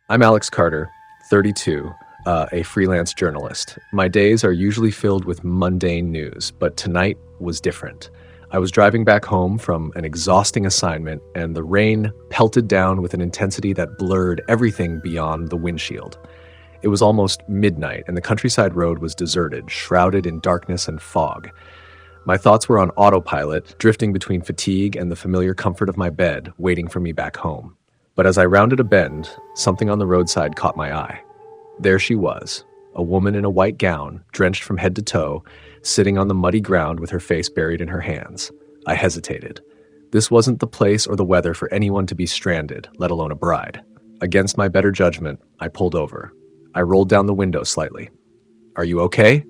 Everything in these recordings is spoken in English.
I'm Alex Carter, 32, a freelance journalist. My days are usually filled with mundane news, but tonight was different. I was driving back home from an exhausting assignment, and the rain pelted down with an intensity that blurred everything beyond the windshield. It was almost midnight, and the countryside road was deserted, shrouded in darkness and fog. My thoughts were on autopilot, drifting between fatigue and the familiar comfort of my bed, waiting for me back home. But as I rounded a bend, something on the roadside caught my eye. There she was, a woman in a white gown, drenched from head to toe, sitting on the muddy ground with her face buried in her hands. I hesitated. This wasn't the place or the weather for anyone to be stranded, let alone a bride. Against my better judgment, I pulled over. I rolled down the window slightly. "Are you okay?"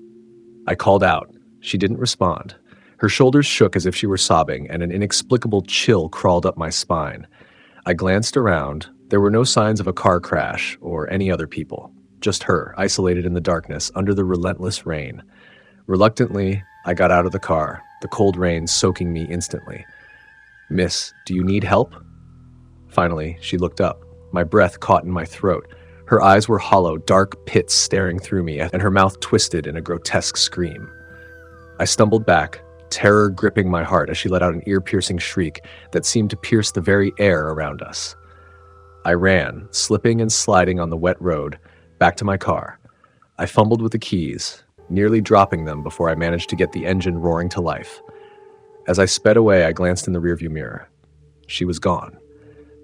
I called out. She didn't respond. Her shoulders shook as if she were sobbing, and an inexplicable chill crawled up my spine. I glanced around. There were no signs of a car crash or any other people. Just her, isolated in the darkness under the relentless rain. Reluctantly, I got out of the car, the cold rain soaking me instantly. "Miss, do you need help?" Finally, she looked up. My breath caught in my throat. Her eyes were hollow, dark pits staring through me, and her mouth twisted in a grotesque scream. I stumbled back, terror gripping my heart as she let out an ear-piercing shriek that seemed to pierce the very air around us. I ran, slipping and sliding on the wet road, back to my car. I fumbled with the keys, nearly dropping them before I managed to get the engine roaring to life. As I sped away, I glanced in the rearview mirror. She was gone.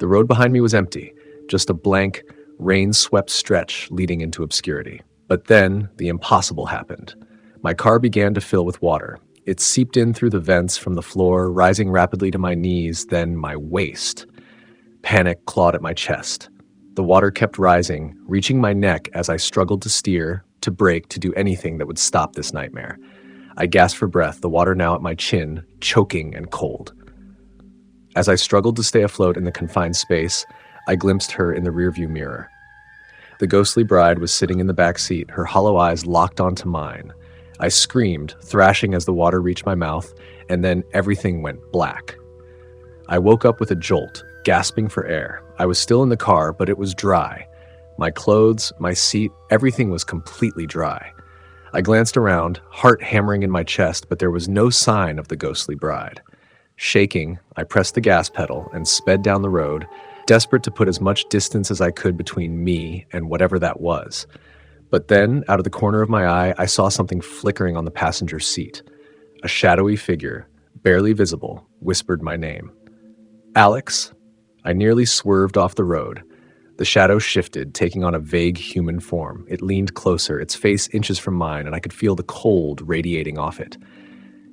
The road behind me was empty, just a blank, rain-swept stretch leading into obscurity. But then, the impossible happened. My car began to fill with water. It seeped in through the vents from the floor, rising rapidly to my knees, then my waist. Panic clawed at my chest. The water kept rising, reaching my neck as I struggled to steer, to brake, to do anything that would stop this nightmare. I gasped for breath, the water now at my chin, choking and cold. As I struggled to stay afloat in the confined space, I glimpsed her in the rearview mirror. The ghostly bride was sitting in the back seat, her hollow eyes locked onto mine. I screamed, thrashing as the water reached my mouth, and then everything went black. I woke up with a jolt, gasping for air. I was still in the car, but it was dry. My clothes, my seat, everything was completely dry. I glanced around, heart hammering in my chest, but there was no sign of the ghostly bride. Shaking, I pressed the gas pedal and sped down the road, desperate to put as much distance as I could between me and whatever that was. But then, out of the corner of my eye, I saw something flickering on the passenger seat. A shadowy figure, barely visible, whispered my name. "Alex." I nearly swerved off the road. The shadow shifted, taking on a vague human form. It leaned closer, its face inches from mine, and I could feel the cold radiating off it.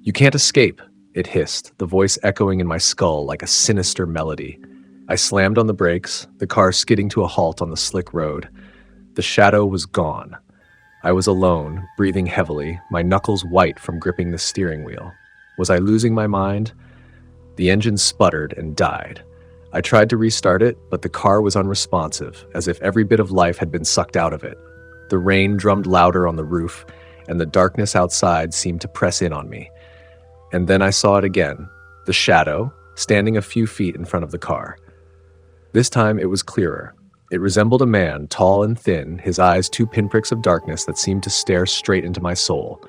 "You can't escape," it hissed, the voice echoing in my skull like a sinister melody. I slammed on the brakes, the car skidding to a halt on the slick road. The shadow was gone. I was alone, breathing heavily, my knuckles white from gripping the steering wheel. Was I losing my mind? The engine sputtered and died. I tried to restart it, but the car was unresponsive, as if every bit of life had been sucked out of it. The rain drummed louder on the roof, and the darkness outside seemed to press in on me. And then I saw it again, the shadow, standing a few feet in front of the car. This time it was clearer. It resembled a man, tall and thin, his eyes two pinpricks of darkness that seemed to stare straight into my soul.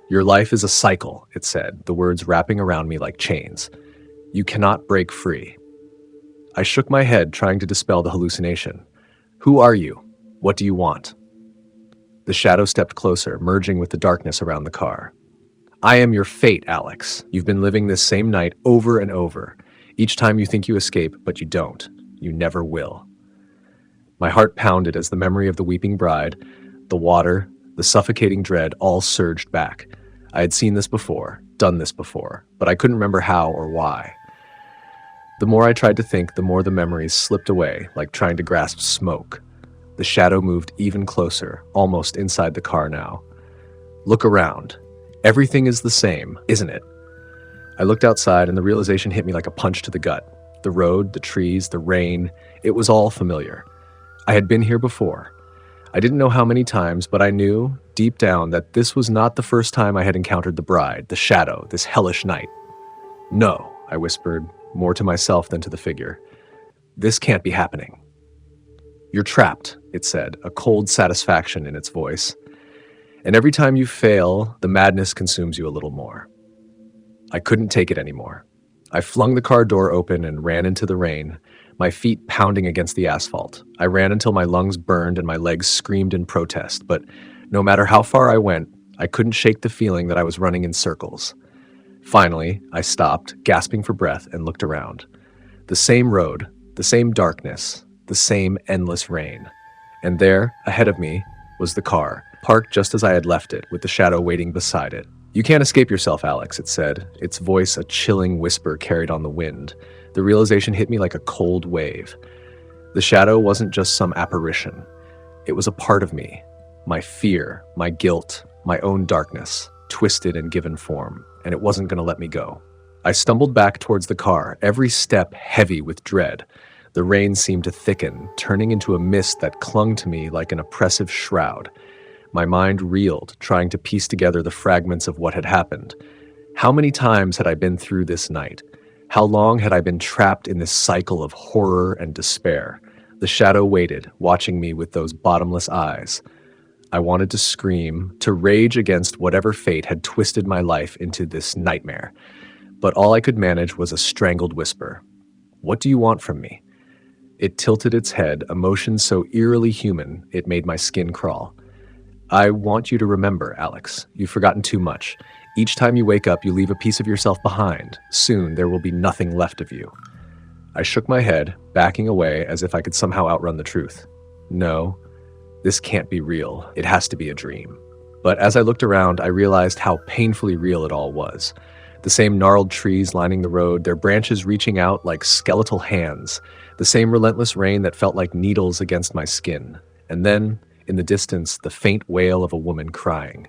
"Your life is a cycle," it said, the words wrapping around me like chains. "You cannot break free." I shook my head, trying to dispel the hallucination. "Who are you? What do you want?" The shadow stepped closer, merging with the darkness around the car. "I am your fate, Alex. You've been living this same night over and over. Each time you think you escape, but you don't. You never will." My heart pounded as the memory of the weeping bride, the water, the suffocating dread all surged back. I had seen this before, done this before, but I couldn't remember how or why. The more I tried to think, the more the memories slipped away, like trying to grasp smoke. The shadow moved even closer, almost inside the car now. "Look around. Everything is the same, isn't it?" I looked outside, and the realization hit me like a punch to the gut. The road, the trees, the rain, it was all familiar. I had been here before. I didn't know how many times, but I knew, deep down, that this was not the first time I had encountered the bride, the shadow, this hellish night. "No," I whispered, more to myself than to the figure. "This can't be happening." "You're trapped," it said, a cold satisfaction in its voice. "And every time you fail, the madness consumes you a little more." I couldn't take it anymore. I flung the car door open and ran into the rain, my feet pounding against the asphalt. I ran until my lungs burned and my legs screamed in protest, but no matter how far I went, I couldn't shake the feeling that I was running in circles. Finally, I stopped, gasping for breath, and looked around. The same road, the same darkness, the same endless rain. And there, ahead of me, was the car, parked just as I had left it, with the shadow waiting beside it. "You can't escape yourself, Alex," it said, its voice a chilling whisper carried on the wind. The realization hit me like a cold wave. The shadow wasn't just some apparition. It was a part of me. My fear, my guilt, my own darkness, twisted and given form, and it wasn't going to let me go. I stumbled back towards the car, every step heavy with dread. The rain seemed to thicken, turning into a mist that clung to me like an oppressive shroud. My mind reeled, trying to piece together the fragments of what had happened. How many times had I been through this night? How long had I been trapped in this cycle of horror and despair? The shadow waited, watching me with those bottomless eyes. I wanted to scream, to rage against whatever fate had twisted my life into this nightmare. But all I could manage was a strangled whisper. "What do you want from me?" It tilted its head, emotion so eerily human it made my skin crawl. "I want you to remember, Alex. You've forgotten too much. Each time you wake up, you leave a piece of yourself behind. Soon, there will be nothing left of you." I shook my head, backing away as if I could somehow outrun the truth. No, this can't be real. It has to be a dream. But as I looked around, I realized how painfully real it all was. The same gnarled trees lining the road, their branches reaching out like skeletal hands. The same relentless rain that felt like needles against my skin. And then, in the distance, the faint wail of a woman crying.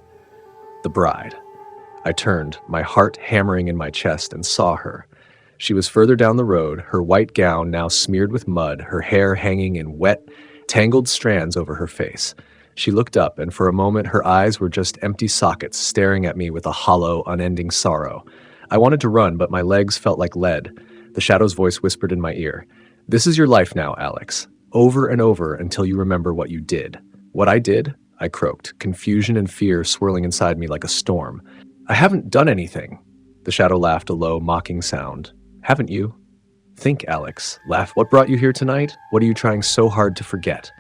The bride. I turned, my heart hammering in my chest, and saw her. She was further down the road, her white gown now smeared with mud, her hair hanging in wet, tangled strands over her face. She looked up, and for a moment her eyes were just empty sockets staring at me with a hollow, unending sorrow. I wanted to run, but my legs felt like lead. The shadow's voice whispered in my ear. "This is your life now, Alex. Over and over until you remember what you did." "What I did?" I croaked, confusion and fear swirling inside me like a storm. "I haven't done anything." The shadow laughed a low, mocking sound. "Haven't you? Think, Alex. Laugh. What brought you here tonight? What are you trying so hard to forget?"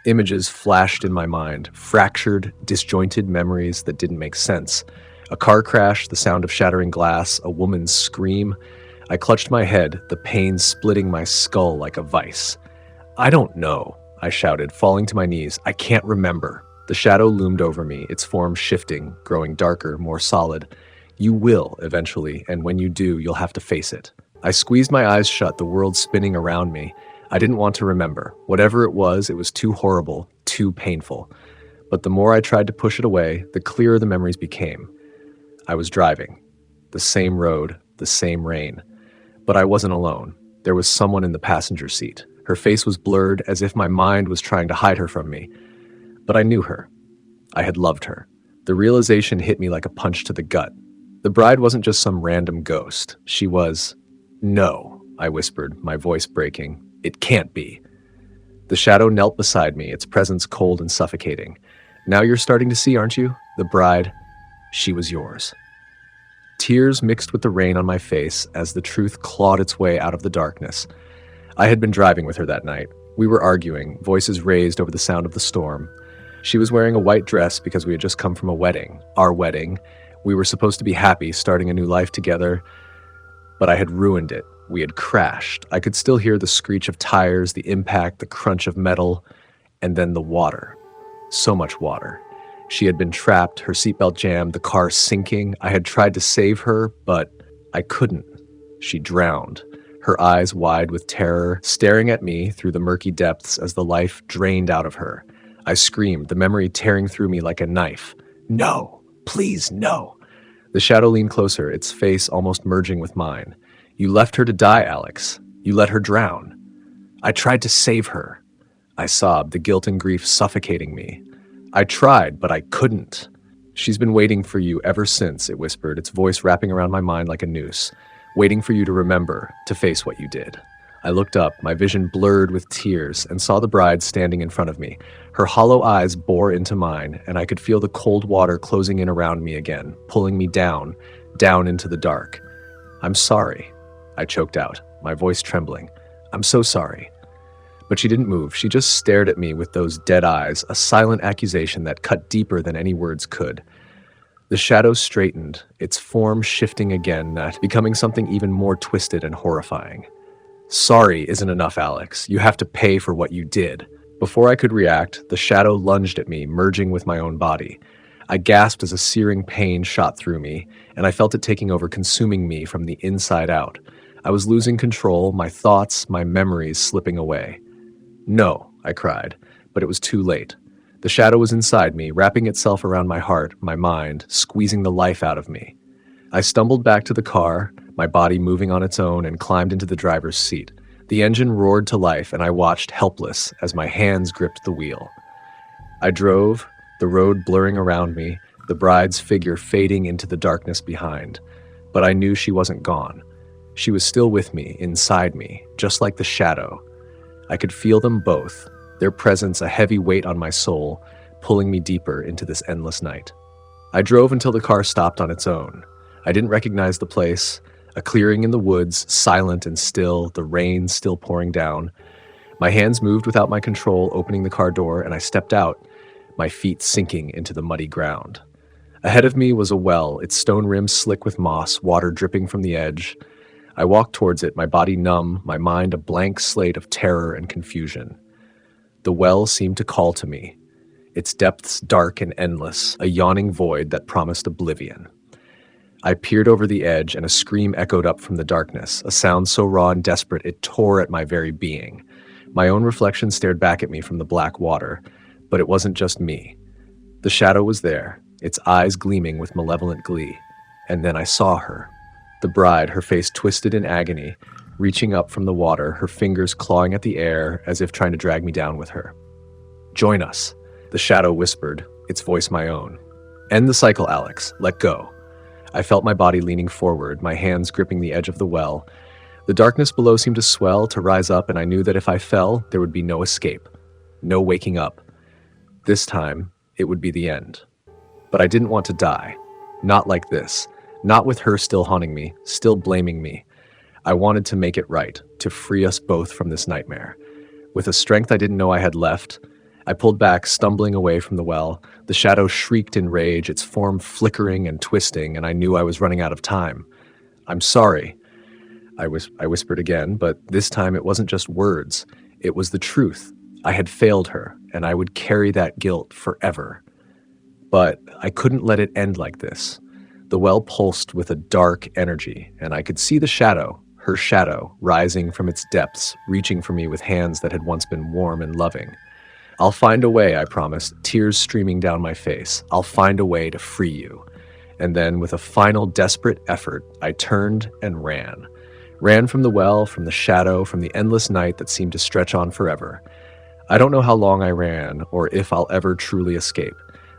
Images flashed in my mind, fractured, disjointed memories that didn't make sense. A car crash, the sound of shattering glass, a woman's scream. I clutched my head, the pain splitting my skull like a vice. "I don't know," I shouted, falling to my knees. "I can't remember." The shadow loomed over me, its form shifting, growing darker, more solid. "You will, eventually, and when you do, you'll have to face it." I squeezed my eyes shut, the world spinning around me. I didn't want to remember. Whatever it was too horrible, too painful. But the more I tried to push it away, the clearer the memories became. I was driving. The same road, the same rain. But I wasn't alone. There was someone in the passenger seat. Her face was blurred, as if my mind was trying to hide her from me. But I knew her. I had loved her. The realization hit me like a punch to the gut. The bride wasn't just some random ghost. She was... "No," I whispered, my voice breaking. "It can't be." The shadow knelt beside me, its presence cold and suffocating. "Now you're starting to see, aren't you? The bride, she was yours." Tears mixed with the rain on my face as the truth clawed its way out of the darkness. I had been driving with her that night. We were arguing, voices raised over the sound of the storm. She was wearing a white dress because we had just come from a wedding. Our wedding. We were supposed to be happy, starting a new life together. But I had ruined it. We had crashed. I could still hear the screech of tires, the impact, the crunch of metal, and then the water. So much water. She had been trapped, her seatbelt jammed, the car sinking. I had tried to save her, but I couldn't. She drowned, her eyes wide with terror, staring at me through the murky depths as the life drained out of her. I screamed, the memory tearing through me like a knife. "No! Please, no!" The shadow leaned closer, its face almost merging with mine. "You left her to die, Alex. You let her drown." "I tried to save her." I sobbed, the guilt and grief suffocating me. "I tried, but I couldn't." "She's been waiting for you ever since," it whispered, its voice wrapping around my mind like a noose. "Waiting for you to remember, to face what you did." I looked up, my vision blurred with tears, and saw the bride standing in front of me. Her hollow eyes bore into mine, and I could feel the cold water closing in around me again, pulling me down, down into the dark. "I'm sorry," I choked out, my voice trembling. "I'm so sorry." But she didn't move. She just stared at me with those dead eyes, a silent accusation that cut deeper than any words could. The shadow straightened, its form shifting again, becoming something even more twisted and horrifying. "Sorry isn't enough, Alex. You have to pay for what you did." Before I could react, the shadow lunged at me, merging with my own body. I gasped as a searing pain shot through me, and I felt it taking over, consuming me from the inside out. I was losing control, my thoughts, my memories slipping away. "No," I cried, but it was too late. The shadow was inside me, wrapping itself around my heart, my mind, squeezing the life out of me. I stumbled back to the car, my body moving on its own, and climbed into the driver's seat. The engine roared to life, and I watched helpless as my hands gripped the wheel. I drove, the road blurring around me, the bride's figure fading into the darkness behind. But I knew she wasn't gone. She was still with me, inside me, just like the shadow. I could feel them both, their presence a heavy weight on my soul, pulling me deeper into this endless night. I drove until the car stopped on its own. I didn't recognize the place, a clearing in the woods, silent and still, the rain still pouring down. My hands moved without my control, opening the car door, and I stepped out, my feet sinking into the muddy ground. Ahead of me was a well, its stone rim slick with moss, water dripping from the edge. I walked towards it, my body numb, my mind a blank slate of terror and confusion. The well seemed to call to me, its depths dark and endless, a yawning void that promised oblivion. I peered over the edge, and a scream echoed up from the darkness, a sound so raw and desperate it tore at my very being. My own reflection stared back at me from the black water, but it wasn't just me. The shadow was there, its eyes gleaming with malevolent glee. And then I saw her. The bride, her face twisted in agony, reaching up from the water, her fingers clawing at the air as if trying to drag me down with her. "Join us," the shadow whispered, its voice my own. "End the cycle, Alex. Let go." I felt my body leaning forward, my hands gripping the edge of the well. The darkness below seemed to swell, to rise up, and I knew that if I fell, there would be no escape, no waking up. This time, it would be the end. But I didn't want to die. Not like this. Not with her still haunting me, still blaming me. I wanted to make it right, to free us both from this nightmare. With a strength I didn't know I had left, I pulled back, stumbling away from the well. The shadow shrieked in rage, its form flickering and twisting, and I knew I was running out of time. "I'm sorry," I whispered again, but this time it wasn't just words. It was the truth. I had failed her, and I would carry that guilt forever. But I couldn't let it end like this. The well pulsed with a dark energy, and I could see the shadow, her shadow, rising from its depths, reaching for me with hands that had once been warm and loving. "I'll find a way," I promised, tears streaming down my face. "I'll find a way to free you." And then, with a final desperate effort, I turned and ran. Ran from the well, from the shadow, from the endless night that seemed to stretch on forever. I don't know how long I ran, or if I'll ever truly escape.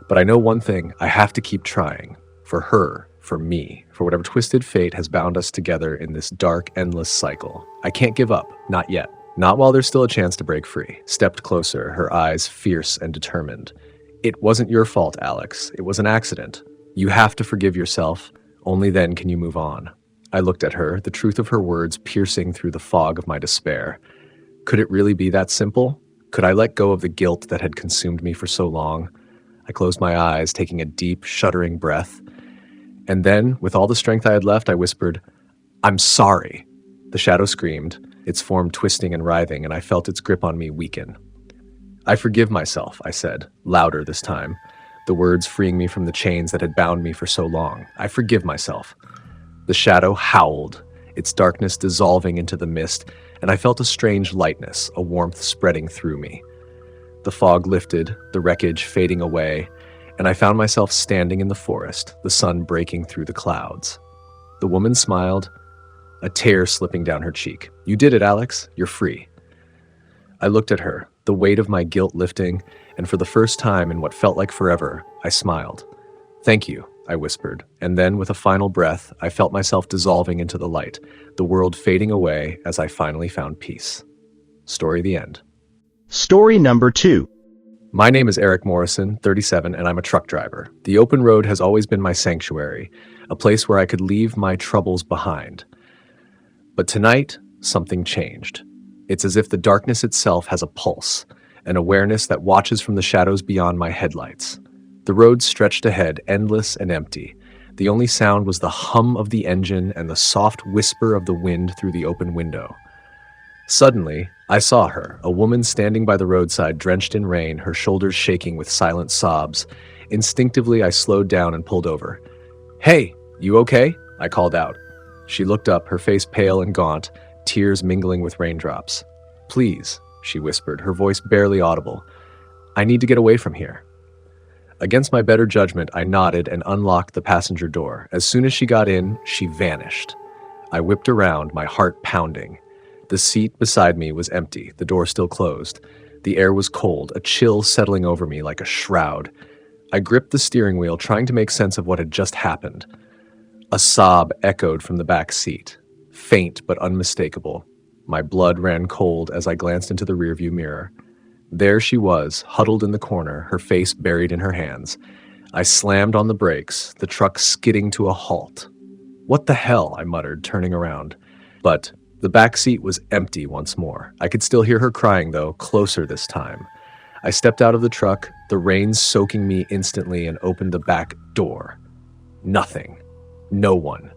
But I know one thing, I have to keep trying. For her, for me, for whatever twisted fate has bound us together in this dark, endless cycle. I can't give up, not yet. Not while there's still a chance to break free. Stepped closer, her eyes fierce and determined. "It wasn't your fault, Alex. It was an accident. You have to forgive yourself. Only then can you move on." I looked at her, the truth of her words piercing through the fog of my despair. Could it really be that simple? Could I let go of the guilt that had consumed me for so long? I closed my eyes, taking a deep, shuddering breath. And then, with all the strength I had left, I whispered, "I'm sorry." The shadow screamed, its form twisting and writhing, and I felt its grip on me weaken. "I forgive myself," I said, louder this time, the words freeing me from the chains that had bound me for so long. "I forgive myself." The shadow howled, its darkness dissolving into the mist, and I felt a strange lightness, a warmth spreading through me. The fog lifted, the wreckage fading away, and I found myself standing in the forest, the sun breaking through the clouds. The woman smiled, a tear slipping down her cheek. "You did it, Alex. You're free." I looked at her, the weight of my guilt lifting, and for the first time in what felt like forever, I smiled. "Thank you," I whispered, and then with a final breath, I felt myself dissolving into the light, the world fading away as I finally found peace. Story the end. Story number 2. My name is Eric Morrison, 37, and I'm a truck driver. The open road has always been my sanctuary, a place where I could leave my troubles behind. But tonight, something changed. It's as if the darkness itself has a pulse, an awareness that watches from the shadows beyond my headlights. The road stretched ahead, endless and empty. The only sound was the hum of the engine and the soft whisper of the wind through the open window. Suddenly, I saw her, a woman standing by the roadside, drenched in rain, her shoulders shaking with silent sobs. Instinctively, I slowed down and pulled over. "Hey, you okay?" I called out. She looked up, her face pale and gaunt, tears mingling with raindrops. "Please," she whispered, her voice barely audible. "I need to get away from here." Against my better judgment, I nodded and unlocked the passenger door. As soon as she got in, she vanished. I whipped around, my heart pounding. The seat beside me was empty, the door still closed. The air was cold, a chill settling over me like a shroud. I gripped the steering wheel, trying to make sense of what had just happened. A sob echoed from the back seat, faint but unmistakable. My blood ran cold as I glanced into the rearview mirror. There she was, huddled in the corner, her face buried in her hands. I slammed on the brakes, the truck skidding to a halt. "What the hell?" I muttered, turning around. But the back seat was empty once more. I could still hear her crying, though, closer this time. I stepped out of the truck, the rain soaking me instantly, and opened the back door. Nothing. No one.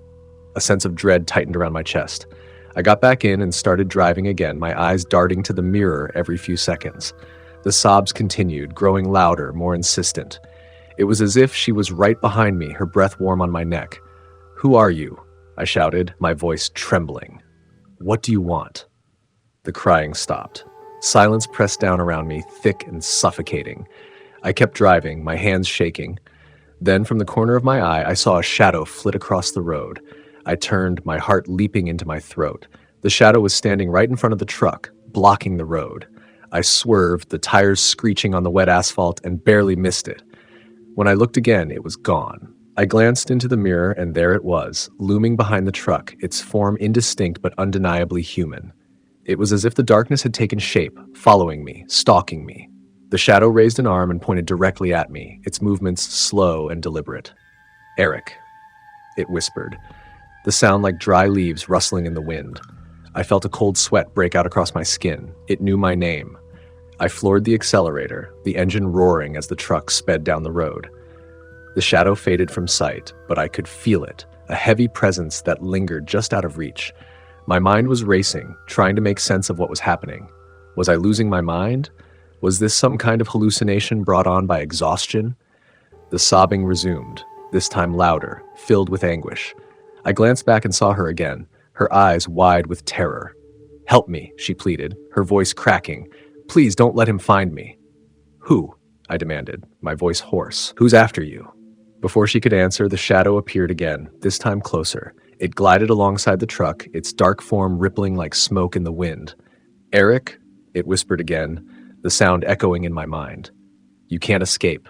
A sense of dread tightened around my chest. I got back in and started driving again, my eyes darting to the mirror every few seconds. The sobs continued, growing louder, more insistent. It was as if she was right behind me, her breath warm on my neck. "Who are you?" I shouted, my voice trembling. "What do you want?" The crying stopped. Silence pressed down around me, thick and suffocating. I kept driving, my hands shaking. Then from the corner of my eye, I saw a shadow flit across the road. I turned, my heart leaping into my throat. The shadow was standing right in front of the truck, blocking the road. I swerved, the tires screeching on the wet asphalt, and barely missed it. When I looked again, it was gone. I glanced into the mirror, and there it was, looming behind the truck, its form indistinct but undeniably human. It was as if the darkness had taken shape, following me, stalking me. The shadow raised an arm and pointed directly at me, its movements slow and deliberate. "Eric," it whispered, the sound like dry leaves rustling in the wind. I felt a cold sweat break out across my skin. It knew my name. I floored the accelerator, the engine roaring as the truck sped down the road. The shadow faded from sight, but I could feel it, a heavy presence that lingered just out of reach. My mind was racing, trying to make sense of what was happening. Was I losing my mind? Was this some kind of hallucination brought on by exhaustion? The sobbing resumed, this time louder, filled with anguish. I glanced back and saw her again, her eyes wide with terror. "Help me," she pleaded, her voice cracking. "Please don't let him find me." "Who?" I demanded, my voice hoarse. "Who's after you?" Before she could answer, the shadow appeared again, this time closer. It glided alongside the truck, its dark form rippling like smoke in the wind. "Eric," it whispered again, the sound echoing in my mind. "You can't escape."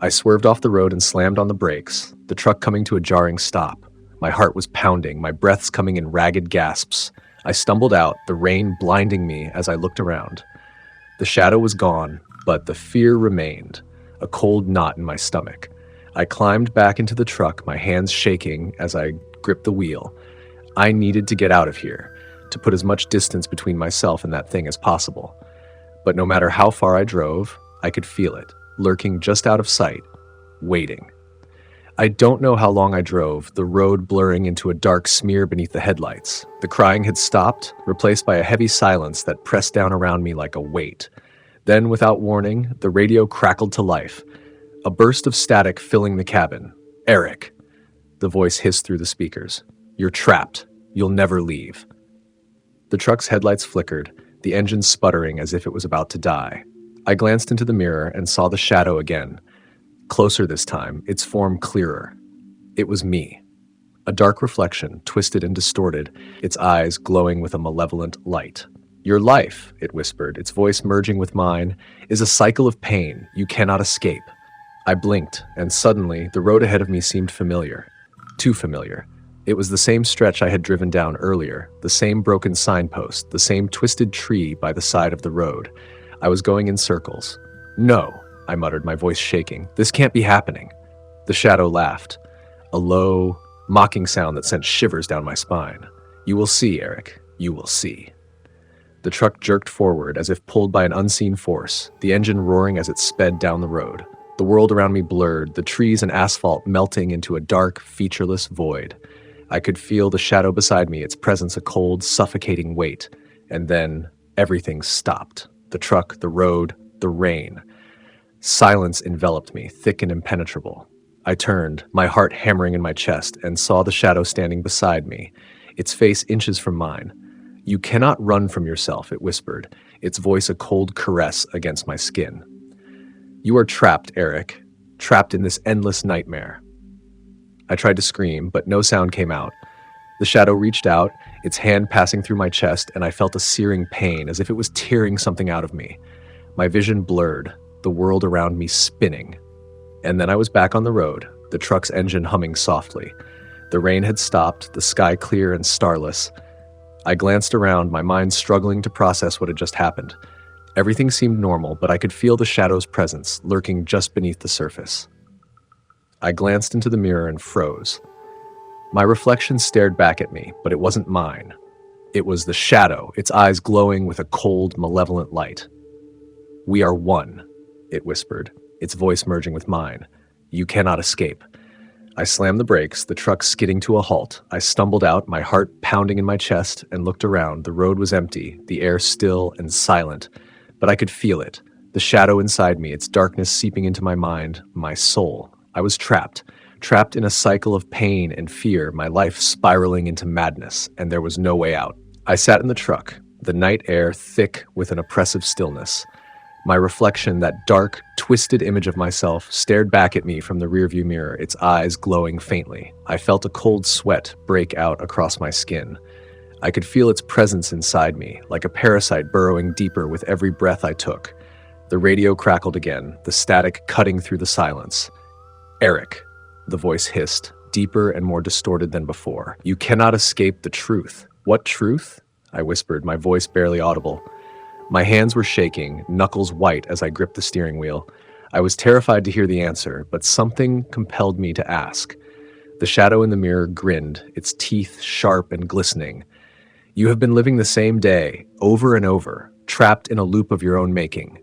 I swerved off the road and slammed on the brakes, the truck coming to a jarring stop. My heart was pounding, my breaths coming in ragged gasps. I stumbled out, the rain blinding me as I looked around. The shadow was gone, but the fear remained, a cold knot in my stomach. I climbed back into the truck, my hands shaking as I gripped the wheel. I needed to get out of here, to put as much distance between myself and that thing as possible. But no matter how far I drove, I could feel it, lurking just out of sight, waiting. I don't know how long I drove, the road blurring into a dark smear beneath the headlights. The crying had stopped, replaced by a heavy silence that pressed down around me like a weight. Then, without warning, the radio crackled to life. A burst of static filling the cabin. "Eric," the voice hissed through the speakers. "You're trapped. You'll never leave." The truck's headlights flickered, the engine sputtering as if it was about to die. I glanced into the mirror and saw the shadow again. Closer this time, its form clearer. It was me. A dark reflection, twisted and distorted, its eyes glowing with a malevolent light. "Your life," it whispered, its voice merging with mine, "is a cycle of pain you cannot escape." I blinked, and suddenly the road ahead of me seemed familiar. Too familiar. It was the same stretch I had driven down earlier, the same broken signpost, the same twisted tree by the side of the road. I was going in circles. No, I muttered, my voice shaking. This can't be happening. The shadow laughed, a low, mocking sound that sent shivers down my spine. You will see, Eric. You will see. The truck jerked forward as if pulled by an unseen force, the engine roaring as it sped down the road. The world around me blurred, the trees and asphalt melting into a dark, featureless void. I could feel the shadow beside me, its presence a cold, suffocating weight. And then everything stopped. The truck, the road, the rain. Silence enveloped me, thick and impenetrable. I turned, my heart hammering in my chest, and saw the shadow standing beside me, its face inches from mine. You cannot run from yourself, it whispered, its voice a cold caress against my skin. You are trapped, Eric, trapped in this endless nightmare. I tried to scream, but no sound came out. The shadow reached out, its hand passing through my chest, and I felt a searing pain as if it was tearing something out of me. My vision blurred, the world around me spinning. And then I was back on the road, the truck's engine humming softly. The rain had stopped, the sky clear and starless. I glanced around, my mind struggling to process what had just happened. Everything seemed normal, but I could feel the shadow's presence lurking just beneath the surface. I glanced into the mirror and froze. My reflection stared back at me, but it wasn't mine. It was the shadow, its eyes glowing with a cold, malevolent light. We are one, it whispered, its voice merging with mine. You cannot escape. I slammed the brakes, the truck skidding to a halt. I stumbled out, my heart pounding in my chest, and looked around. The road was empty, the air still and silent. But I could feel it, the shadow inside me, its darkness seeping into my mind, my soul. I was trapped in a cycle of pain and fear, my life spiraling into madness, and there was no way out. I sat in the truck, the night air thick with an oppressive stillness. My reflection, that dark, twisted image of myself, stared back at me from the rearview mirror, its eyes glowing faintly. I felt a cold sweat break out across my skin. I could feel its presence inside me, like a parasite burrowing deeper with every breath I took. The radio crackled again, the static cutting through the silence. Eric, the voice hissed, deeper and more distorted than before. You cannot escape the truth. What truth? I whispered, my voice barely audible. My hands were shaking, knuckles white as I gripped the steering wheel. I was terrified to hear the answer, but something compelled me to ask. The shadow in the mirror grinned, its teeth sharp and glistening. You have been living the same day, over and over, trapped in a loop of your own making.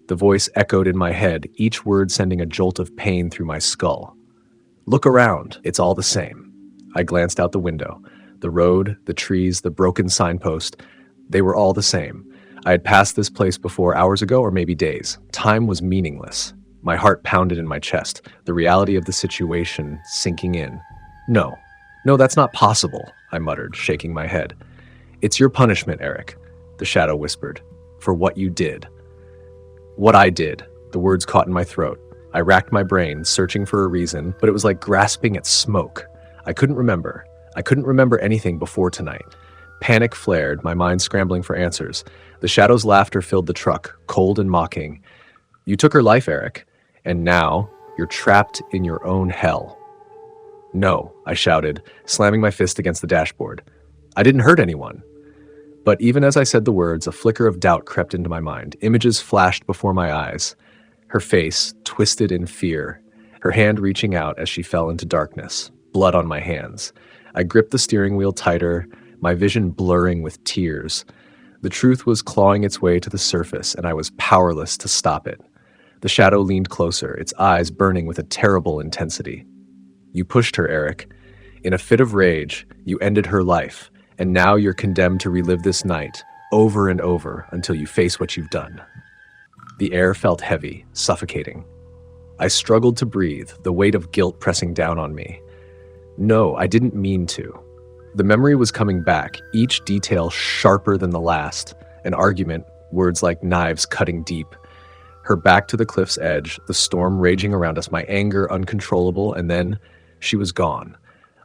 The voice echoed in my head, each word sending a jolt of pain through my skull. Look around, it's all the same. I glanced out the window. The road, the trees, the broken signpost, they were all the same. I had passed this place before hours ago or maybe days. Time was meaningless. My heart pounded in my chest, the reality of the situation sinking in. No, that's not possible, I muttered, shaking my head. It's your punishment, Eric, the shadow whispered, for what you did. What I did, the words caught in my throat. I racked my brain, searching for a reason, but it was like grasping at smoke. I couldn't remember anything before tonight. Panic flared, my mind scrambling for answers. The shadow's laughter filled the truck, cold and mocking. You took her life, Eric, and now you're trapped in your own hell. No, I shouted, slamming my fist against the dashboard. I didn't hurt anyone. But even as I said the words, a flicker of doubt crept into my mind. Images flashed before my eyes. Her face, twisted in fear, her hand reaching out as she fell into darkness, blood on my hands. I gripped the steering wheel tighter, my vision blurring with tears. The truth was clawing its way to the surface, and I was powerless to stop it. The shadow leaned closer, its eyes burning with a terrible intensity. You pushed her, Eric. In a fit of rage, you ended her life, and now you're condemned to relive this night, over and over, until you face what you've done. The air felt heavy, suffocating. I struggled to breathe, the weight of guilt pressing down on me. No, I didn't mean to. The memory was coming back, each detail sharper than the last. An argument, words like knives cutting deep. Her back to the cliff's edge, the storm raging around us, my anger uncontrollable, and then she was gone.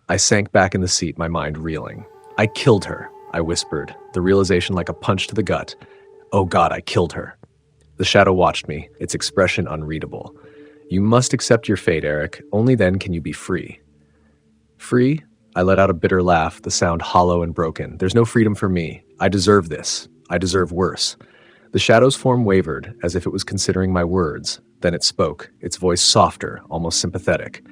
I sank back in the seat, my mind reeling. I killed her, I whispered, the realization like a punch to the gut. Oh God, I killed her. The shadow watched me, its expression unreadable. You must accept your fate, Eric. Only then can you be free. Free? I let out a bitter laugh, the sound hollow and broken. There's no freedom for me. I deserve this. I deserve worse. The shadow's form wavered, as if it was considering my words. Then it spoke, its voice softer, almost sympathetic.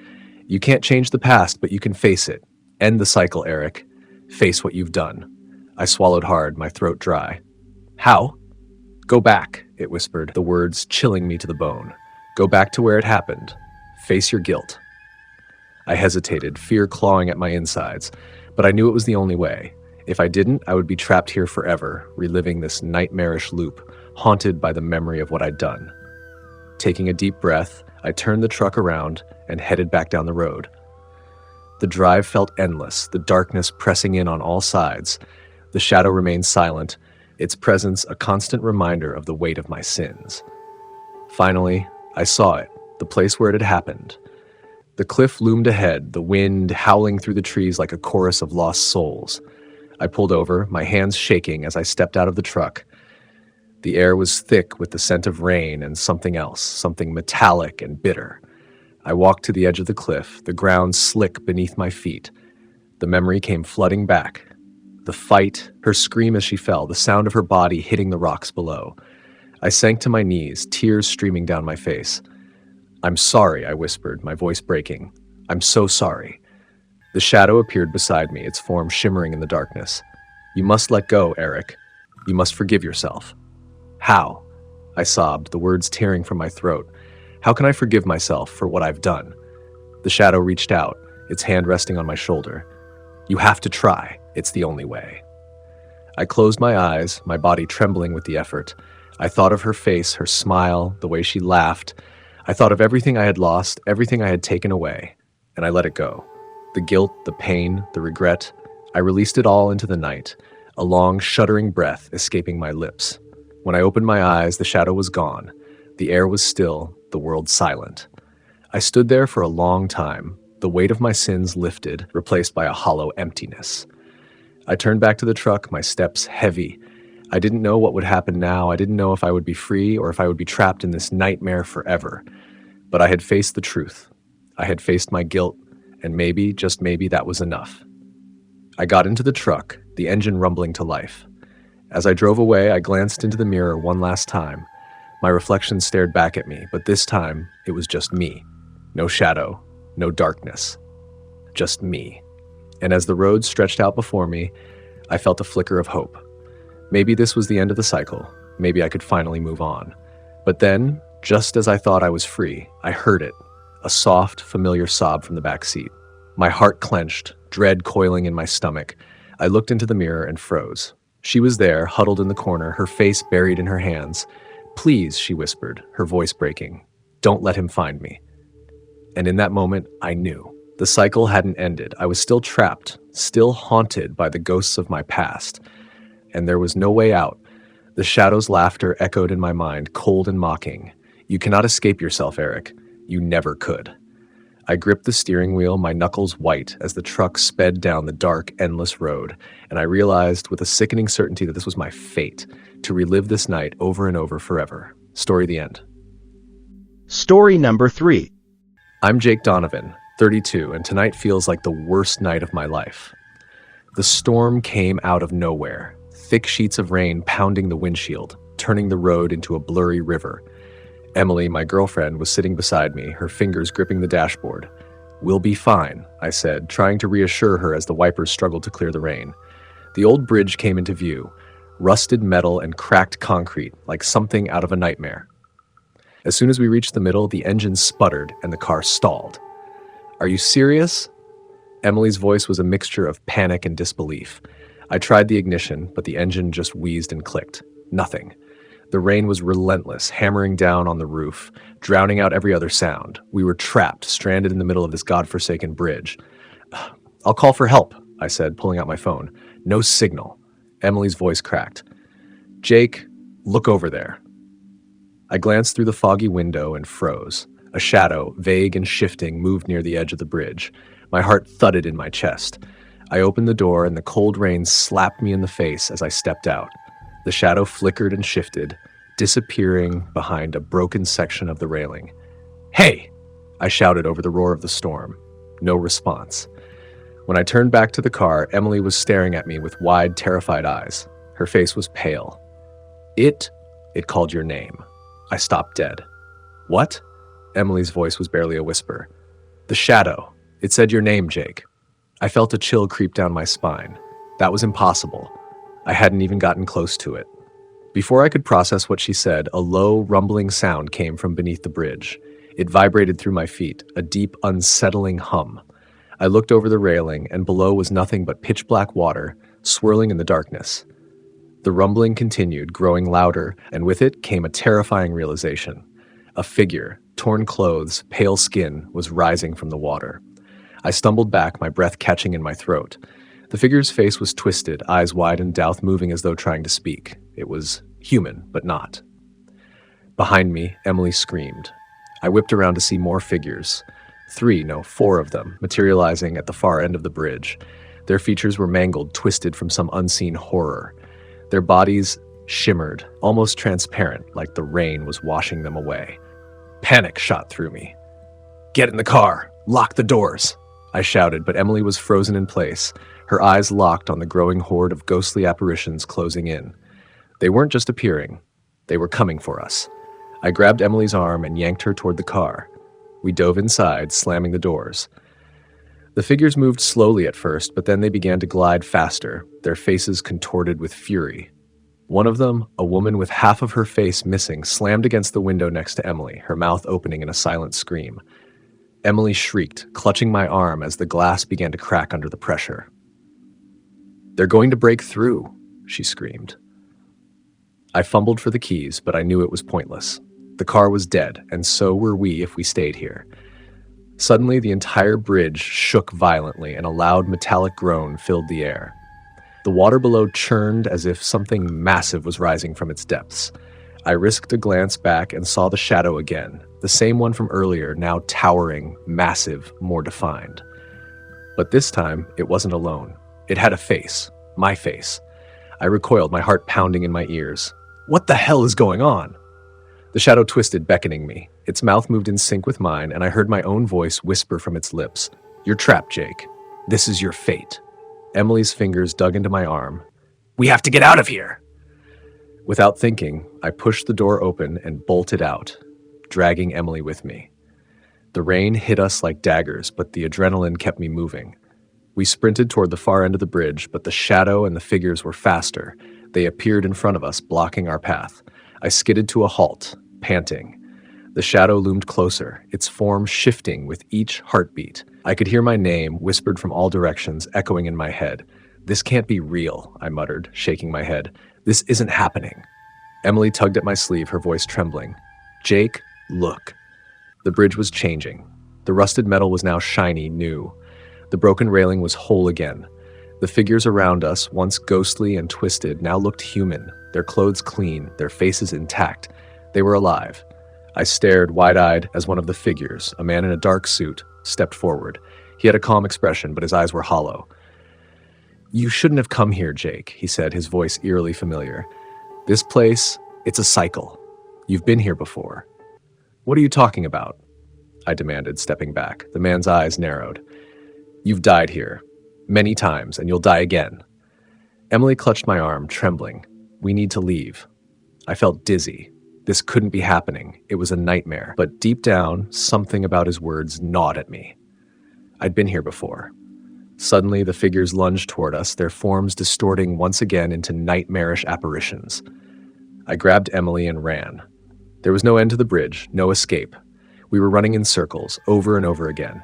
You can't change the past, but you can face it. End the cycle, Eric. Face what you've done. I swallowed hard, my throat dry. How? Go back, it whispered, the words chilling me to the bone. Go back to where it happened. Face your guilt. I hesitated, fear clawing at my insides, but I knew it was the only way. If I didn't, I would be trapped here forever, reliving this nightmarish loop, haunted by the memory of what I'd done. Taking a deep breath, I turned the truck around and headed back down the road. The drive felt endless, the darkness pressing in on all sides. The shadow remained silent, its presence a constant reminder of the weight of my sins. Finally, I saw it, the place where it had happened. The cliff loomed ahead, the wind howling through the trees like a chorus of lost souls. I pulled over, my hands shaking as I stepped out of the truck. The air was thick with the scent of rain and something else, something metallic and bitter. I walked to the edge of the cliff, the ground slick beneath my feet. The memory came flooding back. The fight, her scream as she fell, the sound of her body hitting the rocks below. I sank to my knees, tears streaming down my face. I'm sorry, I whispered, my voice breaking. I'm so sorry. The shadow appeared beside me, its form shimmering in the darkness. You must let go, Eric. You must forgive yourself. How? I sobbed, the words tearing from my throat. How can I forgive myself for what I've done? The shadow reached out, its hand resting on my shoulder. You have to try. It's the only way. I closed my eyes, my body trembling with the effort. I thought of her face, her smile, the way she laughed. I thought of everything I had lost, everything I had taken away, and I let it go. The guilt, the pain, the regret. I released it all into the night, a long, shuddering breath escaping my lips. When I opened my eyes, the shadow was gone. The air was still, the world silent. I stood there for a long time, the weight of my sins lifted, replaced by a hollow emptiness. I turned back to the truck, my steps heavy. I didn't know what would happen now. I didn't know if I would be free or if I would be trapped in this nightmare forever. But I had faced the truth. I had faced my guilt, and maybe, just maybe, that was enough. I got into the truck, the engine rumbling to life. As I drove away, I glanced into the mirror one last time. My reflection stared back at me, but this time, it was just me. No shadow, no darkness. Just me. And as the road stretched out before me, I felt a flicker of hope. Maybe this was the end of the cycle. Maybe I could finally move on. But then, just as I thought I was free, I heard it. A soft, familiar sob from the back seat. My heart clenched, dread coiling in my stomach. I looked into the mirror and froze. She was there, huddled in the corner, her face buried in her hands. Please, she whispered, her voice breaking. Don't let him find me. And in that moment, I knew. The cycle hadn't ended. I was still trapped, still haunted by the ghosts of my past. And there was no way out. The shadow's laughter echoed in my mind, cold and mocking. You cannot escape yourself, Eric. You never could. I gripped the steering wheel, my knuckles white, as the truck sped down the dark, endless road, and I realized with a sickening certainty that this was my fate, to relive this night over and over forever. Story the end. Story number 3. I'm Jake Donovan, 32, and tonight feels like the worst night of my life. The storm came out of nowhere, thick sheets of rain pounding the windshield, turning the road into a blurry river. Emily, my girlfriend, was sitting beside me, her fingers gripping the dashboard. We'll be fine, I said, trying to reassure her as the wipers struggled to clear the rain. The old bridge came into view, rusted metal and cracked concrete, like something out of a nightmare. As soon as we reached the middle, the engine sputtered and the car stalled. Are you serious? Emily's voice was a mixture of panic and disbelief. I tried the ignition, but the engine just wheezed and clicked. Nothing. The rain was relentless, hammering down on the roof, drowning out every other sound. We were trapped, stranded in the middle of this godforsaken bridge. I'll call for help, I said, pulling out my phone. No signal. Emily's voice cracked. Jake, look over there. I glanced through the foggy window and froze. A shadow, vague and shifting, moved near the edge of the bridge. My heart thudded in my chest. I opened the door and the cold rain slapped me in the face as I stepped out. The shadow flickered and shifted, disappearing behind a broken section of the railing. "Hey!" I shouted over the roar of the storm. No response. When I turned back to the car, Emily was staring at me with wide, terrified eyes. Her face was pale. It called your name. I stopped dead. What? Emily's voice was barely a whisper. The shadow. It said your name, Jake. I felt a chill creep down my spine. That was impossible. I hadn't even gotten close to it. Before I could process what she said, a low, rumbling sound came from beneath the bridge. It vibrated through my feet, a deep, unsettling hum. I looked over the railing, and below was nothing but pitch-black water, swirling in the darkness. The rumbling continued, growing louder, and with it came a terrifying realization. A figure, torn clothes, pale skin, was rising from the water. I stumbled back, my breath catching in my throat. The figure's face was twisted, eyes wide and mouth moving as though trying to speak. It was human, but not. Behind me, Emily screamed. I whipped around to see more figures. 4 of them, materializing at the far end of the bridge. Their features were mangled, twisted from some unseen horror. Their bodies shimmered, almost transparent, like the rain was washing them away. Panic shot through me. "Get in the car! Lock the doors!" I shouted, but Emily was frozen in place, her eyes locked on the growing horde of ghostly apparitions closing in. They weren't just appearing. They were coming for us. I grabbed Emily's arm and yanked her toward the car. We dove inside, slamming the doors. The figures moved slowly at first, but then they began to glide faster, their faces contorted with fury. One of them, a woman with half of her face missing, slammed against the window next to Emily, her mouth opening in a silent scream. Emily shrieked, clutching my arm as the glass began to crack under the pressure. "They're going to break through," she screamed. I fumbled for the keys, but I knew it was pointless. The car was dead, and so were we if we stayed here. Suddenly, the entire bridge shook violently, and a loud metallic groan filled the air. The water below churned as if something massive was rising from its depths. I risked a glance back and saw the shadow again, the same one from earlier, now towering, massive, more defined. But this time, it wasn't alone. It had a face, my face. I recoiled, my heart pounding in my ears. What the hell is going on? The shadow twisted, beckoning me. Its mouth moved in sync with mine, and I heard my own voice whisper from its lips. "You're trapped, Jake. This is your fate." Emily's fingers dug into my arm. "We have to get out of here!" Without thinking, I pushed the door open and bolted out, dragging Emily with me. The rain hit us like daggers, but the adrenaline kept me moving. We sprinted toward the far end of the bridge, but the shadow and the figures were faster. They appeared in front of us, blocking our path. I skidded to a halt, panting. The shadow loomed closer, its form shifting with each heartbeat. I could hear my name, whispered from all directions, echoing in my head. "This can't be real," I muttered, shaking my head. "This isn't happening." Emily tugged at my sleeve, her voice trembling. "Jake, look." The bridge was changing. The rusted metal was now shiny, new. The broken railing was whole again. The figures around us, once ghostly and twisted, now looked human, their clothes clean, their faces intact. They were alive. I stared wide-eyed as one of the figures, a man in a dark suit, stepped forward. He had a calm expression, but his eyes were hollow. "You shouldn't have come here, Jake," he said, his voice eerily familiar. "This place, it's a cycle. You've been here before." "What are you talking about?" I demanded, stepping back. The man's eyes narrowed. "You've died here. Many times, and you'll die again." Emily clutched my arm, trembling. "We need to leave." I felt dizzy. This couldn't be happening. It was a nightmare. But deep down, something about his words gnawed at me. I'd been here before. Suddenly, the figures lunged toward us, their forms distorting once again into nightmarish apparitions. I grabbed Emily and ran. There was no end to the bridge, no escape. We were running in circles, over and over again.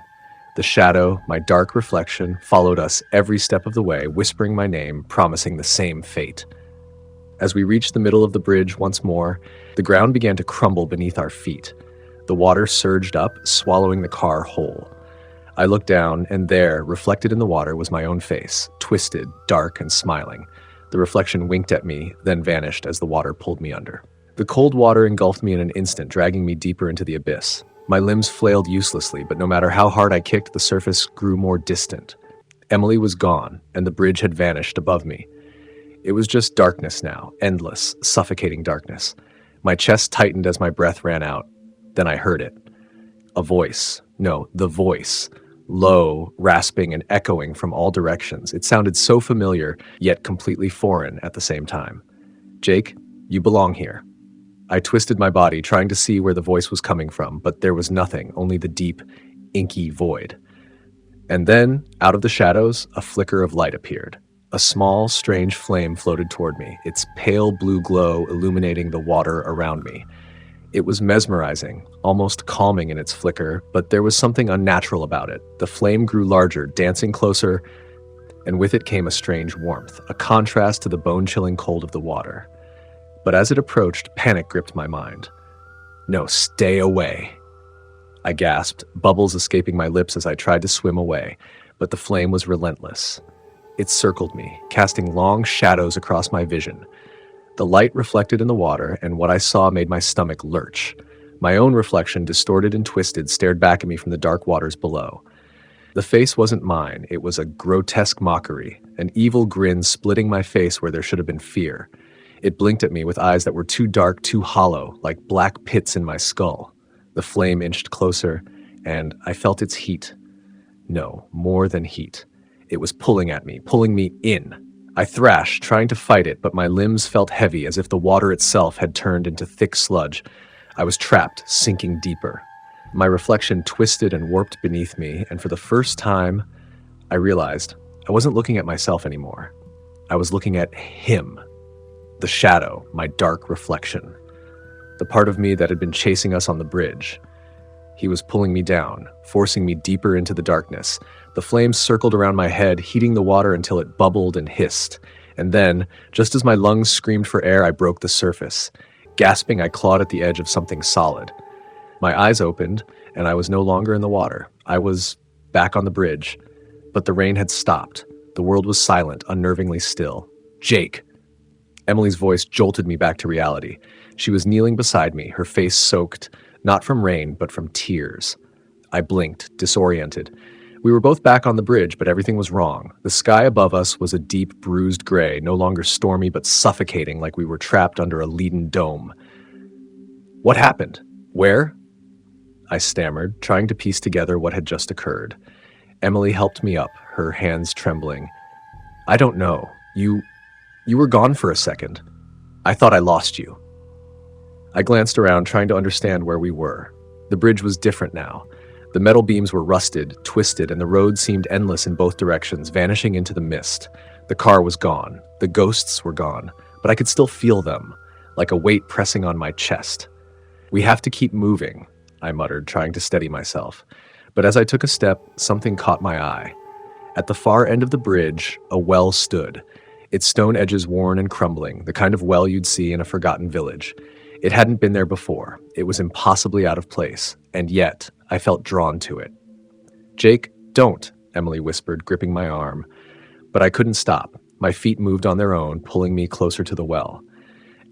The shadow, my dark reflection, followed us every step of the way, whispering my name, promising the same fate. As we reached the middle of the bridge once more, the ground began to crumble beneath our feet. The water surged up, swallowing the car whole. I looked down, and there, reflected in the water, was my own face, twisted, dark, and smiling. The reflection winked at me, then vanished as the water pulled me under. The cold water engulfed me in an instant, dragging me deeper into the abyss. My limbs flailed uselessly, but no matter how hard I kicked, the surface grew more distant. Emily was gone, and the bridge had vanished above me. It was just darkness now, endless, suffocating darkness. My chest tightened as my breath ran out. Then I heard it. A voice. No, the voice. Low, rasping, and echoing from all directions. It sounded so familiar, yet completely foreign at the same time. Jake, you belong here. I twisted my body, trying to see where the voice was coming from, but there was nothing, only the deep, inky void. And then, out of the shadows, a flicker of light appeared. A small, strange flame floated toward me, its pale blue glow illuminating the water around me. It was mesmerizing, almost calming in its flicker, but there was something unnatural about it. The flame grew larger, dancing closer, and with it came a strange warmth, a contrast to the bone-chilling cold of the water. But as it approached, panic gripped my mind. No, stay away. I gasped, bubbles escaping my lips as I tried to swim away, but the flame was relentless. It circled me, casting long shadows across my vision. The light reflected in the water, and what I saw made my stomach lurch. My own reflection, distorted and twisted, stared back at me from the dark waters below. The face wasn't mine. It was a grotesque mockery, an evil grin splitting my face where there should have been fear. It blinked at me with eyes that were too dark, too hollow, like black pits in my skull. The flame inched closer, and I felt its heat. No, more than heat. It was pulling at me, pulling me in. I thrashed, trying to fight it, but my limbs felt heavy as if the water itself had turned into thick sludge. I was trapped, sinking deeper. My reflection twisted and warped beneath me, and for the first time, I realized I wasn't looking at myself anymore. I was looking at him. The shadow, my dark reflection. The part of me that had been chasing us on the bridge. He was pulling me down, forcing me deeper into the darkness. The flames circled around my head, heating the water until it bubbled and hissed. And then, just as my lungs screamed for air, I broke the surface. Gasping, I clawed at the edge of something solid. My eyes opened, and I was no longer in the water. I was back on the bridge. But the rain had stopped. The world was silent, unnervingly still. Jake! Emily's voice jolted me back to reality. She was kneeling beside me, her face soaked, not from rain, but from tears. I blinked, disoriented. We were both back on the bridge, but everything was wrong. The sky above us was a deep, bruised gray, no longer stormy, but suffocating like we were trapped under a leaden dome. What happened? Where? I stammered, trying to piece together what had just occurred. Emily helped me up, her hands trembling. I don't know. You were gone for a second. I thought I lost you. I glanced around, trying to understand where we were. The bridge was different now. The metal beams were rusted, twisted, and the road seemed endless in both directions, vanishing into the mist. The car was gone. The ghosts were gone, but I could still feel them, like a weight pressing on my chest. We have to keep moving, I muttered, trying to steady myself. But as I took a step, something caught my eye. At the far end of the bridge, a well stood, its stone edges worn and crumbling, the kind of well you'd see in a forgotten village. It hadn't been there before. It was impossibly out of place, and yet I felt drawn to it. Jake, don't, Emily whispered, gripping my arm. But I couldn't stop. My feet moved on their own, pulling me closer to the well.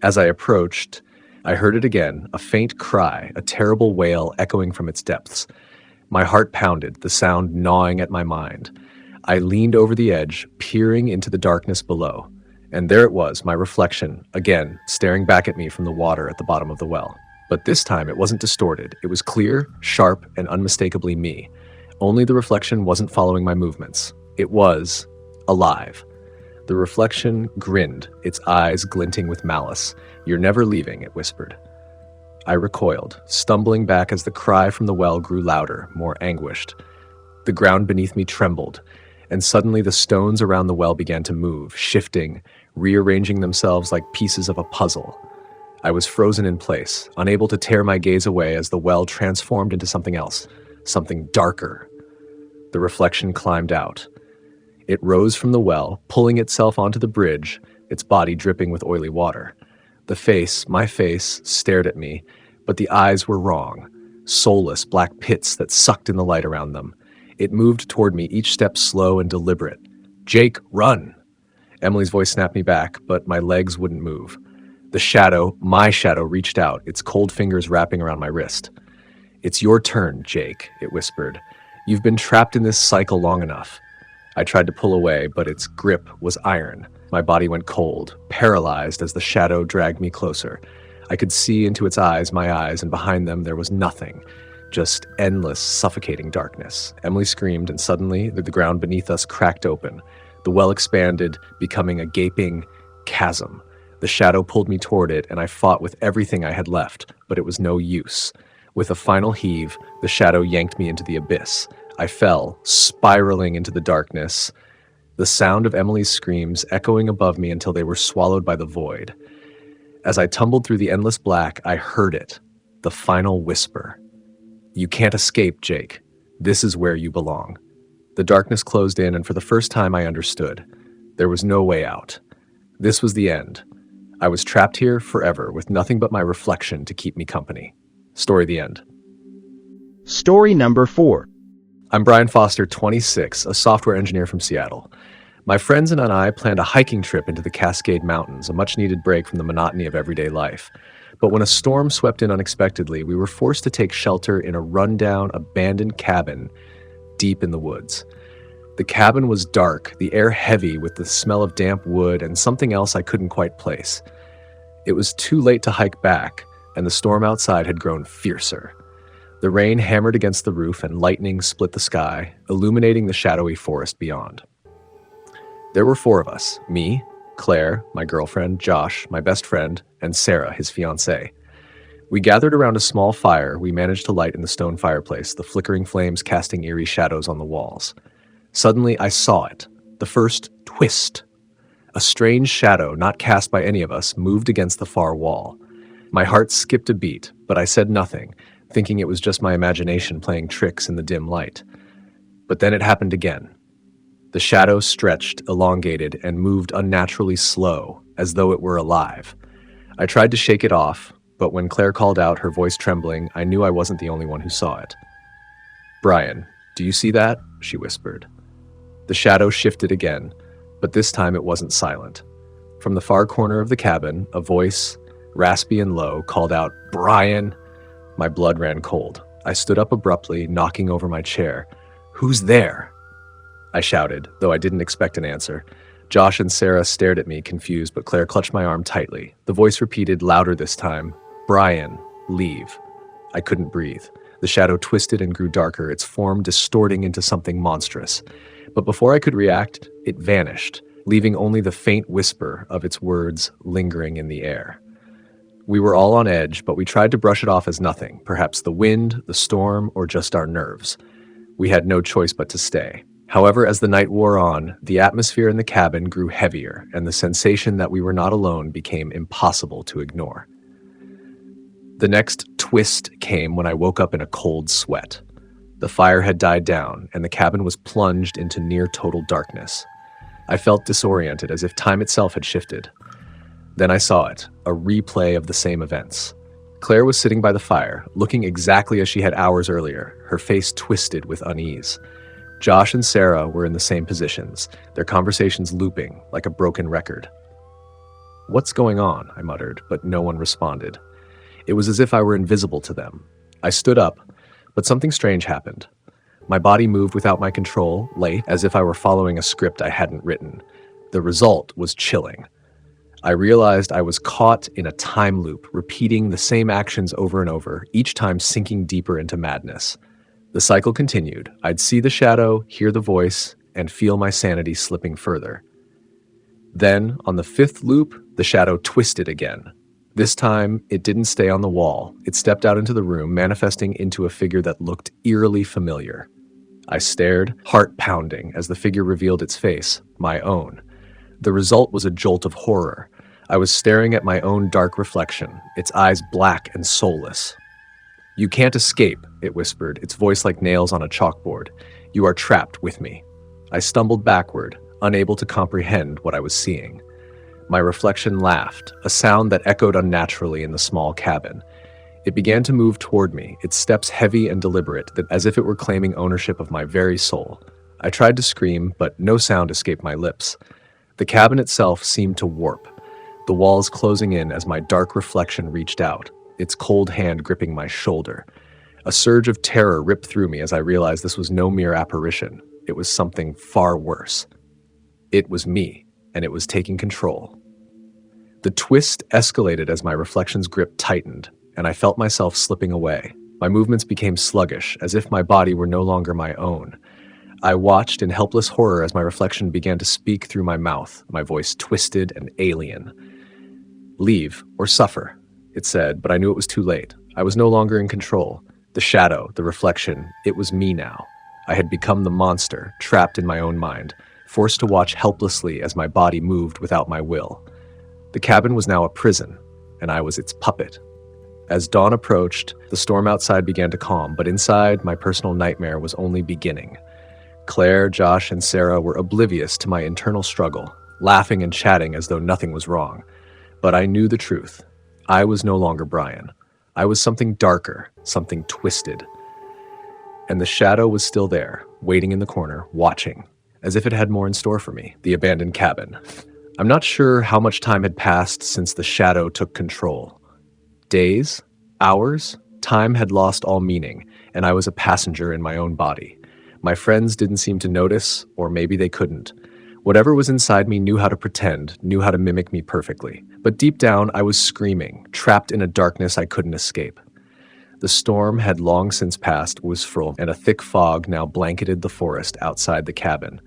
As I approached, I heard it again, a faint cry, a terrible wail echoing from its depths. My heart pounded, the sound gnawing at my mind. I leaned over the edge, peering into the darkness below. And there it was, my reflection, again, staring back at me from the water at the bottom of the well. But this time it wasn't distorted. It was clear, sharp, and unmistakably me. Only the reflection wasn't following my movements. It was alive. The reflection grinned, its eyes glinting with malice. "You're never leaving," it whispered. I recoiled, stumbling back as the cry from the well grew louder, more anguished. The ground beneath me trembled, and suddenly the stones around the well began to move, shifting, rearranging themselves like pieces of a puzzle. I was frozen in place, unable to tear my gaze away as the well transformed into something else, something darker. The reflection climbed out. It rose from the well, pulling itself onto the bridge, its body dripping with oily water. The face, my face, stared at me, but the eyes were wrong, soulless black pits that sucked in the light around them. It moved toward me, each step slow and deliberate. "Jake, run!" Emily's voice snapped me back, but my legs wouldn't move. The shadow, my shadow, reached out, its cold fingers wrapping around my wrist. "It's your turn, Jake," it whispered. "You've been trapped in this cycle long enough." I tried to pull away, but its grip was iron. My body went cold, paralyzed as the shadow dragged me closer. I could see into its eyes, my eyes, and behind them there was nothing. just endless, suffocating darkness. Emily screamed, and suddenly the ground beneath us cracked open. The well expanded, becoming a gaping chasm. The shadow pulled me toward it, and I fought with everything I had left, but it was no use. With a final heave, the shadow yanked me into the abyss. I fell, spiraling into the darkness, the sound of Emily's screams echoing above me until they were swallowed by the void. As I tumbled through the endless black, I heard it, the final whisper. "You can't escape, Jake. This is where you belong." The darkness closed in, and for the first time I understood. There was no way out. This was the end. I was trapped here forever with nothing but my reflection to keep me company. Story the end. Story number 4. I'm Brian Foster, 26, a software engineer from Seattle. My friends and I planned a hiking trip into the Cascade Mountains, a much-needed break from the monotony of everyday life. But when a storm swept in unexpectedly, we were forced to take shelter in a rundown, abandoned cabin deep in the woods. The cabin was dark, the air heavy with the smell of damp wood and something else I couldn't quite place. It was too late to hike back, and the storm outside had grown fiercer. The rain hammered against the roof and lightning split the sky, illuminating the shadowy forest beyond. There were 4 of us: me, Claire, my girlfriend, Josh, my best friend, and Sarah, his fiancée. We gathered around a small fire we managed to light in the stone fireplace, the flickering flames casting eerie shadows on the walls. Suddenly, I saw it. The first twist. A strange shadow, not cast by any of us, moved against the far wall. My heart skipped a beat, but I said nothing, thinking it was just my imagination playing tricks in the dim light. But then it happened again. The shadow stretched, elongated, and moved unnaturally slow, as though it were alive. I tried to shake it off, but when Claire called out, her voice trembling, I knew I wasn't the only one who saw it. "Brian, do you see that?" she whispered. The shadow shifted again, but this time it wasn't silent. From the far corner of the cabin, a voice, raspy and low, called out, "Brian!" My blood ran cold. I stood up abruptly, knocking over my chair. "Who's there?" I shouted, though I didn't expect an answer. Josh and Sarah stared at me, confused, but Claire clutched my arm tightly. The voice repeated, louder this time, "Brian, leave." I couldn't breathe. The shadow twisted and grew darker, its form distorting into something monstrous. But before I could react, it vanished, leaving only the faint whisper of its words lingering in the air. We were all on edge, but we tried to brush it off as nothing, perhaps the wind, the storm, or just our nerves. We had no choice but to stay. However, as the night wore on, the atmosphere in the cabin grew heavier, and the sensation that we were not alone became impossible to ignore. The next twist came when I woke up in a cold sweat. The fire had died down, and the cabin was plunged into near-total darkness. I felt disoriented, as if time itself had shifted. Then I saw it, a replay of the same events. Claire was sitting by the fire, looking exactly as she had hours earlier, her face twisted with unease. Josh and Sarah were in the same positions, their conversations looping like a broken record. "What's going on?" I muttered, but no one responded. It was as if I were invisible to them. I stood up, but something strange happened. My body moved without my control, late, as if I were following a script I hadn't written. The result was chilling. I realized I was caught in a time loop, repeating the same actions over and over, each time sinking deeper into madness. The cycle continued. I'd see the shadow, hear the voice, and feel my sanity slipping further. Then, on the 5th loop, the shadow twisted again. This time, it didn't stay on the wall. It stepped out into the room, manifesting into a figure that looked eerily familiar. I stared, heart pounding, as the figure revealed its face, my own. The result was a jolt of horror. I was staring at my own dark reflection, its eyes black and soulless. "You can't escape," it whispered, its voice like nails on a chalkboard. "You are trapped with me." I stumbled backward, unable to comprehend what I was seeing. My reflection laughed, a sound that echoed unnaturally in the small cabin. It began to move toward me, its steps heavy and deliberate, as if it were claiming ownership of my very soul. I tried to scream, but no sound escaped my lips. The cabin itself seemed to warp, the walls closing in as my dark reflection reached out, its cold hand gripping my shoulder. A surge of terror ripped through me as I realized this was no mere apparition. It was something far worse. It was me, and it was taking control. The twist escalated as my reflection's grip tightened, and I felt myself slipping away. My movements became sluggish, as if my body were no longer my own. I watched in helpless horror as my reflection began to speak through my mouth, my voice twisted and alien. "Leave, or suffer," it said, but I knew it was too late. I was no longer in control. The shadow, the reflection, it was me now. I had become the monster, trapped in my own mind, forced to watch helplessly as my body moved without my will. The cabin was now a prison, and I was its puppet. As dawn approached, the storm outside began to calm, but inside, my personal nightmare was only beginning. Claire, Josh, and Sarah were oblivious to my internal struggle, laughing and chatting as though nothing was wrong. But I knew the truth. I was no longer Brian. I was something darker, something twisted. And the shadow was still there, waiting in the corner, watching, as if it had more in store for me, the abandoned cabin. I'm not sure how much time had passed since the shadow took control. Days? Hours? Time had lost all meaning, and I was a passenger in my own body. My friends didn't seem to notice, or maybe they couldn't. Whatever was inside me knew how to pretend, knew how to mimic me perfectly. But deep down, I was screaming, trapped in a darkness I couldn't escape. The storm had long since passed, was full, and a thick fog now blanketed the forest outside the cabin.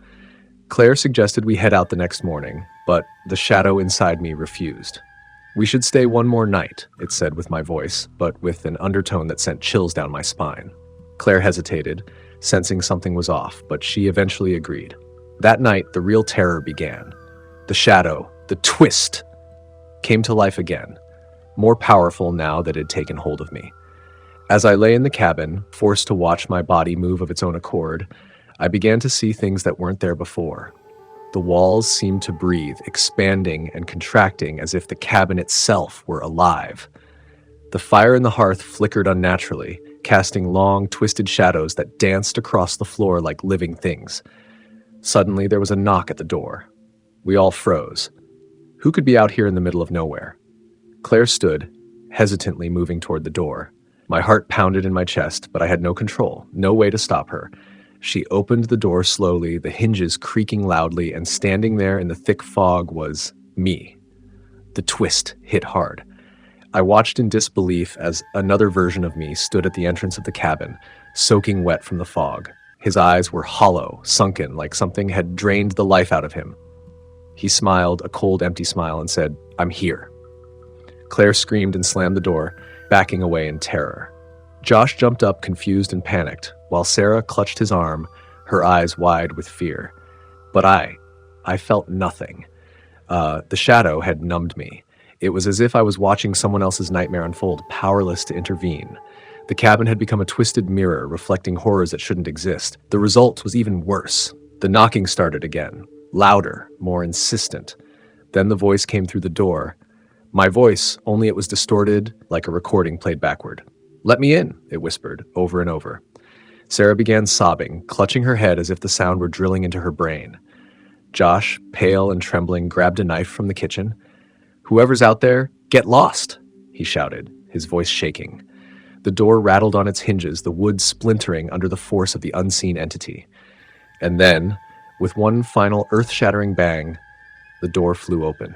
Claire suggested we head out the next morning, but the shadow inside me refused. "We should stay one more night," it said with my voice, but with an undertone that sent chills down my spine. Claire hesitated, sensing something was off, but she eventually agreed. That night, the real terror began. The shadow, the twist, came to life again, more powerful now that it had taken hold of me. As I lay in the cabin, forced to watch my body move of its own accord, I began to see things that weren't there before. The walls seemed to breathe, expanding and contracting as if the cabin itself were alive. The fire in the hearth flickered unnaturally, casting long, twisted shadows that danced across the floor like living things. Suddenly, there was a knock at the door. We all froze. Who could be out here in the middle of nowhere? Claire stood, hesitantly moving toward the door. My heart pounded in my chest, but I had no control, no way to stop her. She opened the door slowly, the hinges creaking loudly, and standing there in the thick fog was me. The twist hit hard. I watched in disbelief as another version of me stood at the entrance of the cabin, soaking wet from the fog. His eyes were hollow, sunken, like something had drained the life out of him. He smiled, a cold, empty smile, and said, "I'm here." Claire screamed and slammed the door, backing away in terror. Josh jumped up, confused and panicked, while Sarah clutched his arm, her eyes wide with fear. But I felt nothing. The shadow had numbed me. It was as if I was watching someone else's nightmare unfold, powerless to intervene. The cabin had become a twisted mirror, reflecting horrors that shouldn't exist. The result was even worse. The knocking started again, louder, more insistent. Then the voice came through the door. My voice, only it was distorted, like a recording played backward. "Let me in," it whispered, over and over. Sarah began sobbing, clutching her head as if the sound were drilling into her brain. Josh, pale and trembling, grabbed a knife from the kitchen. "Whoever's out there, get lost," he shouted, his voice shaking. The door rattled on its hinges, the wood splintering under the force of the unseen entity. And then, with one final earth-shattering bang, the door flew open.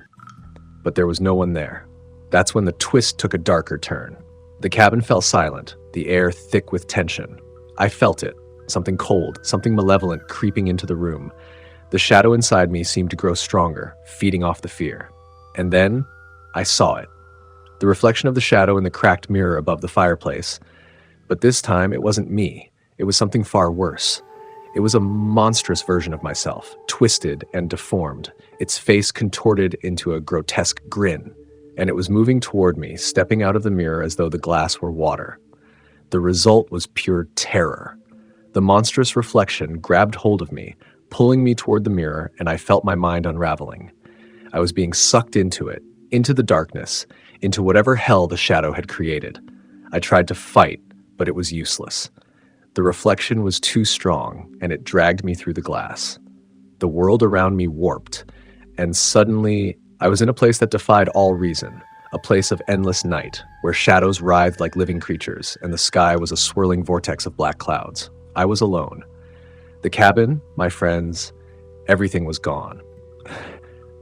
But there was no one there. That's when the twist took a darker turn. The cabin fell silent, the air thick with tension. I felt it, something cold, something malevolent creeping into the room. The shadow inside me seemed to grow stronger, feeding off the fear. And then, I saw it. The reflection of the shadow in the cracked mirror above the fireplace. But this time, it wasn't me. It was something far worse. It was a monstrous version of myself, twisted and deformed, its face contorted into a grotesque grin. And it was moving toward me, stepping out of the mirror as though the glass were water. The result was pure terror. The monstrous reflection grabbed hold of me, pulling me toward the mirror, and I felt my mind unraveling. I was being sucked into it, into the darkness, into whatever hell the shadow had created. I tried to fight, but it was useless. The reflection was too strong, and it dragged me through the glass. The world around me warped, and suddenly I was in a place that defied all reason, a place of endless night, where shadows writhed like living creatures, and the sky was a swirling vortex of black clouds. I was alone. The cabin, my friends, everything was gone.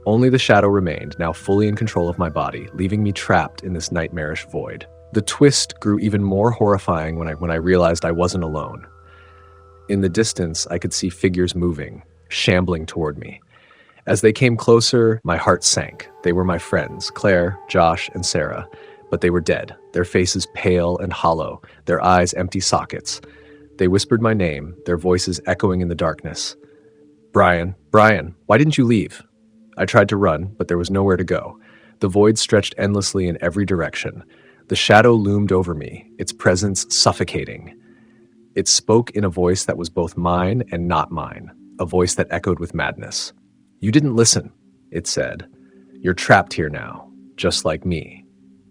Only the shadow remained, now fully in control of my body, leaving me trapped in this nightmarish void. The twist grew even more horrifying when I realized I wasn't alone. In the distance, I could see figures moving, shambling toward me. As they came closer, my heart sank. They were my friends, Claire, Josh, and Sarah, but they were dead, their faces pale and hollow, their eyes empty sockets. They whispered my name, their voices echoing in the darkness. Brian, Brian, why didn't you leave? I tried to run, but there was nowhere to go. The void stretched endlessly in every direction. The shadow loomed over me, its presence suffocating. It spoke in a voice that was both mine and not mine, a voice that echoed with madness. You didn't listen, it said. You're trapped here now, just like me.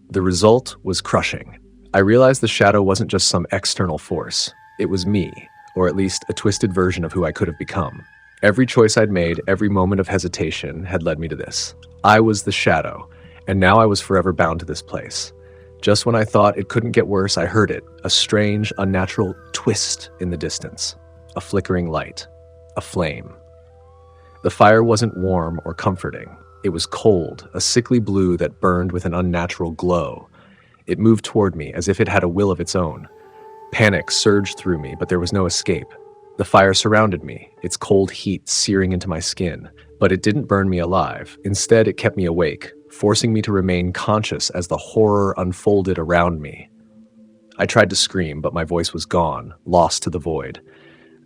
The result was crushing. I realized the shadow wasn't just some external force. It was me, or at least a twisted version of who I could have become. Every choice I'd made, every moment of hesitation had led me to this. I was the shadow, and now I was forever bound to this place. Just when I thought it couldn't get worse, I heard it, a strange, unnatural twist in the distance. A flickering light. A flame. The fire wasn't warm or comforting. It was cold, a sickly blue that burned with an unnatural glow. It moved toward me as if it had a will of its own. Panic surged through me, but there was no escape. The fire surrounded me, its cold heat searing into my skin, but it didn't burn me alive. Instead, it kept me awake, forcing me to remain conscious as the horror unfolded around me. I tried to scream, but my voice was gone, lost to the void.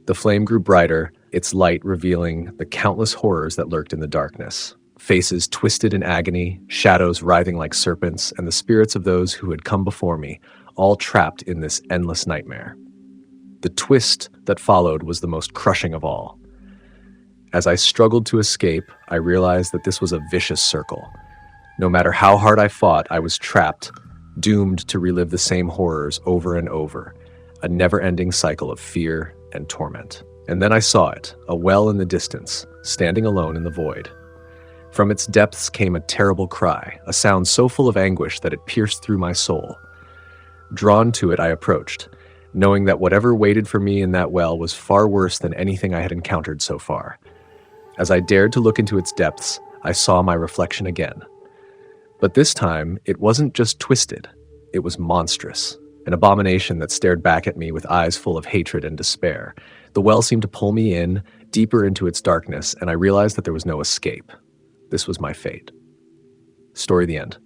The flame grew brighter, its light revealing the countless horrors that lurked in the darkness. Faces twisted in agony, shadows writhing like serpents, and the spirits of those who had come before me, all trapped in this endless nightmare. The twist that followed was the most crushing of all. As I struggled to escape, I realized that this was a vicious circle. No matter how hard I fought, I was trapped, doomed to relive the same horrors over and over, a never-ending cycle of fear and torment. And then I saw it, a well in the distance, standing alone in the void. From its depths came a terrible cry, a sound so full of anguish that it pierced through my soul. Drawn to it, I approached, knowing that whatever waited for me in that well was far worse than anything I had encountered so far. As I dared to look into its depths, I saw my reflection again. But this time, it wasn't just twisted. It was monstrous, an abomination that stared back at me with eyes full of hatred and despair. The well seemed to pull me in, deeper into its darkness, and I realized that there was no escape. This was my fate. Story the end.